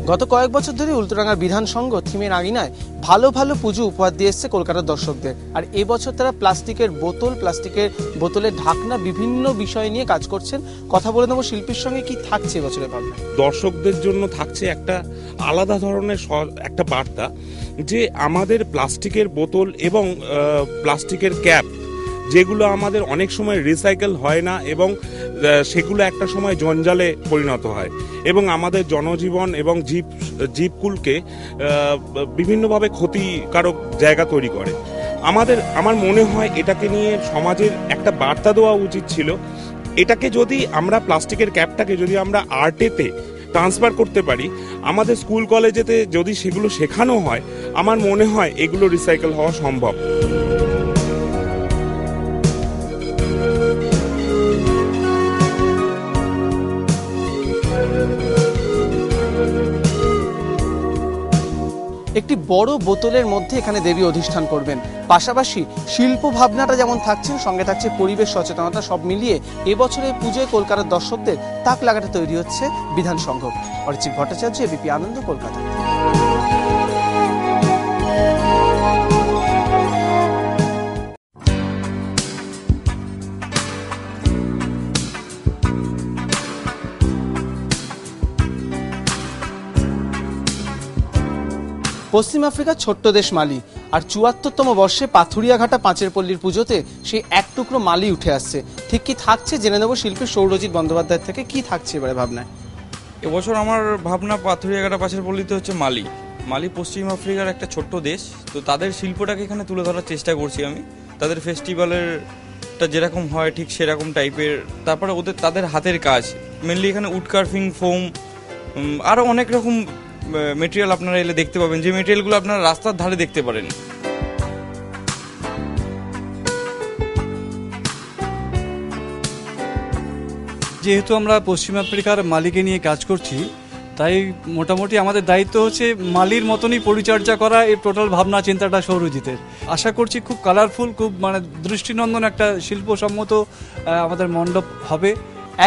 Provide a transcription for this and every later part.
গত কয়েক বছর ধরে উল্টোডাঙ্গার বিধান সংঘ থিমের আঙিনায় ভালো ভালো পুজো উপহার দিয়ে এসছে কলকাতার দর্শকদের। আর এবছর তারা প্লাস্টিকের বোতলের ঢাকনা বিভিন্ন বিষয় নিয়ে কাজ করছেন। কথা বলে নেবো শিল্পীর সঙ্গে কি থাকছে এবছরের ভাবনা। দর্শকদের জন্য থাকছে একটা আলাদা ধরনের একটা বার্তা, যে আমাদের প্লাস্টিকের বোতল এবং প্লাস্টিকের ক্যাপ যেগুলো আমাদের অনেক সময় রিসাইকেল হয় না এবং সেগুলো একটা সময় জঞ্জালে পরিণত হয় এবং আমাদের জনজীবন এবং জীবকুলকে বিভিন্নভাবে ক্ষতিকারক জায়গা তৈরি করে। আমার মনে হয় এটাকে নিয়ে সমাজের একটা বার্তা দেওয়া উচিত ছিল। এটাকে যদি আমরা প্লাস্টিকের ক্যাপটাকে যদি আমরা আর্টেতে ট্রান্সফার করতে পারি, আমাদের স্কুল কলেজেতে যদি সেগুলো শেখানো হয়, আমার মনে হয় এগুলো রিসাইকেল হওয়া সম্ভব। একটি বড় বোতলের মধ্যে এখানে দেবী অধিষ্ঠান করবেন। পাশাপাশি শিল্প ভাবনাটা যেমন থাকছে, সঙ্গে থাকছে পরিবেশ সচেতনতা। সব মিলিয়ে এবছরের পুজোয় কলকাতার দর্শকদের তাক লাগাতে তৈরি হচ্ছে বিধান সংঘ। অরিজিৎ ভট্টাচার্য, এবিপি আনন্দ, কলকাতা। পশ্চিম আফ্রিকার ছোট্ট দেশ মালি, আর ৭৪তম বর্ষে পাথুরিয়াঘাটা পাঁচের পল্লীর পুজোতে সেই এক টুকরো মালি উঠে আসছে। ঠিক কি থাকছে জেনে নেব শিল্পী সৌরজিৎ বন্দ্যোপাধ্যায়ের থেকে। কি থাকছে এবারে ভাবনায়? এবছর আমার ভাবনা পাথুরিয়াঘাটা পাঁচের পল্লীতে হচ্ছে মালি পশ্চিম আফ্রিকার একটা ছোট্ট দেশ। তো তাদের শিল্পটাকে এখানে তুলে ধরার চেষ্টা করছি আমি। তাদের ফেস্টিভ্যালেরটা যেরকম হয় ঠিক সেরকম টাইপের। তারপরে তাদের হাতের কাজ, মেনলি এখানে উড কার্ভিং, ফোম, আরও অনেক রকম মেটেরিয়াল আপনারা এলে দেখতে পাবেন, যে মেটেরিয়ালগুলো আপনারা রাস্তার ধারে দেখতে পারেন। যেহেতু আমরা পশ্চিম আফ্রিকার মালিকে নিয়ে কাজ করছি, তাই মোটামুটি আমাদের দায়িত্ব হচ্ছে মালির মতনই পরিচর্যা করা। এই টোটাল ভাবনা চিন্তাটা সৌরজিতের। আশা করছি খুব কালারফুল, খুব দৃষ্টিনন্দন একটা শিল্পসম্মত আমাদের মণ্ডপ হবে।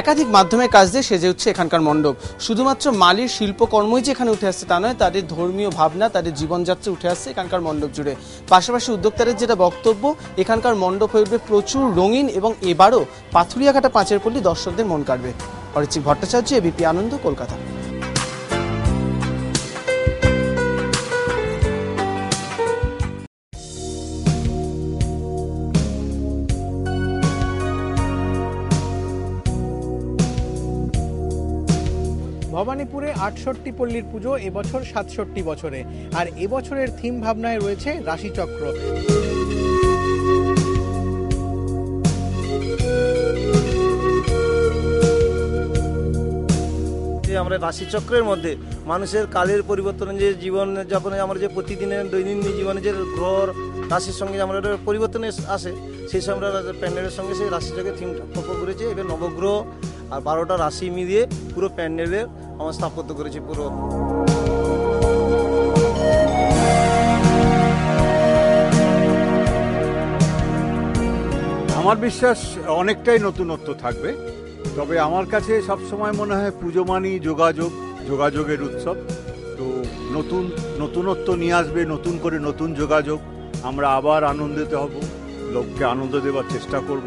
একাধিক মাধ্যমের কাজ দিয়ে সেজে উঠছে এখানকার মণ্ডপ। শুধুমাত্র মালির শিল্পকর্মই যে এখানে উঠে আসছে তা নয়, তাদের ধর্মীয় ভাবনা, তাদের জীবনযাত্রা উঠে আসছে এখানকার মণ্ডপ জুড়ে। পাশাপাশি উদ্যোক্তাদের যেটা বক্তব্য, এখানকার মণ্ডপ হয়ে উঠবে প্রচুর রঙিন এবং এবারও পাথুরিয়াঘাটা পাঁচের পল্লী দর্শকদের মন কাড়বে। অরিজিৎ ভট্টাচার্য, এবিপি আনন্দ, কলকাতা। ভবানীপুরে ৬৮ পল্লীর পুজো এবছর ৬৭ বছরে, আর এবছরের থিম ভাবনায় রয়েছে রাশিচক্র। আমরা রাশিচক্রের মধ্যে মানুষের কালের পরিবর্তন, যে জীবন যাপনে আমরা যে প্রতিদিনের দৈনন্দিন জীবনে যে গ্রহ রাশির সঙ্গে আমরা পরিবর্তন আসে, সেই সব আমরা প্যান্ডেলের সঙ্গে সেই রাশিচক্রের থিমটা ফোকাস করেছি। এবার নবগ্রহ আর 12টা রাশি মিলিয়ে পুরো প্যান্ডেলের আমরা স্থাপত্য করেছি পুরো। আমার বিশ্বাস অনেকটাই নতুনত্ব থাকবে। তবে আমার কাছে সবসময় মনে হয় পুজো মানেই যোগাযোগের উৎসব। তো নতুনত্ব নিয়ে আসবে, নতুন করে নতুন যোগাযোগ। আমরা আবার আনন্দিত হব, লোককে আনন্দ দেওয়ার চেষ্টা করব।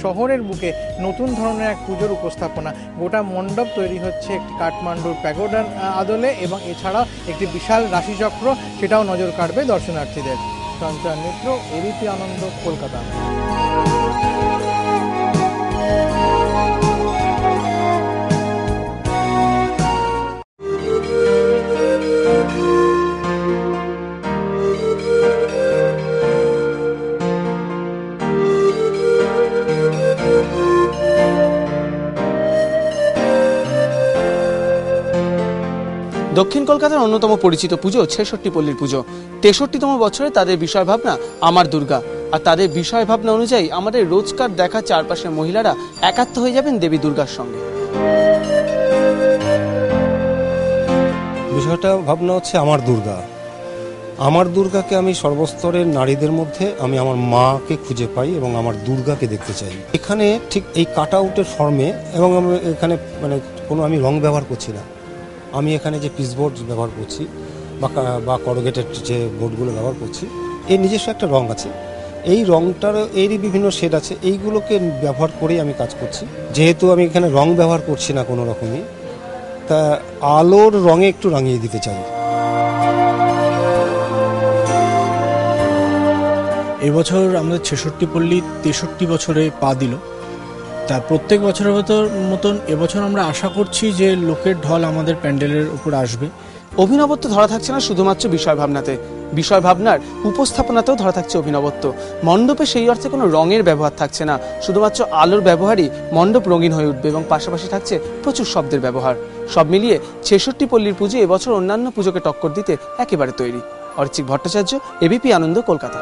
শহরের বুকে নতুন ধরনের এক পুজোর উপস্থাপনা। গোটা মণ্ডপ তৈরি হচ্ছে একটি কাঠমান্ডুর প্যাগোডার আদলে, এবং এছাড়া একটি বিশাল রাশিচক্র, সেটাও নজর কাড়বে দর্শনার্থীদের। সঞ্চয়ন মিত্র, এবিপি আনন্দ, কলকাতা। দক্ষিণ কলকাতার অন্যতম পরিচিত পুজো ৬৬ পল্লীর পুজো। ৬৩তম বছরে তাদের বিষয় ভাবনা আমার দুর্গা। আর তাদের বিষয় ভাবনা অনুযায়ী আমাদের রোজকার দেখা চারপাশের মহিলারা একাত্ম হয়ে যাবেন দেবী দুর্গার সঙ্গে। বিষয়টা ভাবনা হচ্ছে আমার দুর্গা। আমার দুর্গাকে আমি সর্বস্তরের নারীদের মধ্যে আমি আমার মাকে খুঁজে পাই এবং আমার দুর্গাকে দেখতে চাই। এখানে ঠিক এই কাট আউটের ফর্মে এবং আমি এখানে মানে কোনো আমি রং ব্যবহার করছি না। আমি এখানে যে পিসবোর্ড ব্যবহার করছি বা করগেটেড যে বোর্ডগুলো ব্যবহার করছি, এর নিজস্ব একটা রং আছে। এই রংটার এরই বিভিন্ন শেড আছে, এইগুলোকে ব্যবহার করেই আমি কাজ করছি। যেহেতু আমি এখানে রং ব্যবহার করছি না কোনো রকমই, তা আলোর রঙে একটু রাঙিয়ে দিতে চাই। এবছর আমাদের ৬৬ পল্লী ৬৩ বছরে পা দিল। তা প্রত্যেক বছরের মতন এবছর আমরা আশা করছি যে লোকের ঢল আমাদের প্যান্ডেলের উপর আসবে। অভিনবত্ব ধরা থাকছে না শুধুমাত্র বিষয় ভাবনাতে, বিষয় ভাবনার উপস্থাপনাতেও ধরা থাকছে অভিনবত্ব। মণ্ডপে সেই অর্থে কোনো রঙের ব্যবহার থাকছে না, শুধুমাত্র আলোর ব্যবহারই মণ্ডপ রঙিন হয়ে উঠবে এবং পাশাপাশি থাকছে প্রচুর শব্দের ব্যবহার। সব মিলিয়ে ৬৬ পল্লীর পুজো এবছর অন্যান্য পুজোকে টক্কর দিতে একেবারে তৈরি। অরিচিক ভট্টাচার্য, এবিপি আনন্দ, কলকাতা।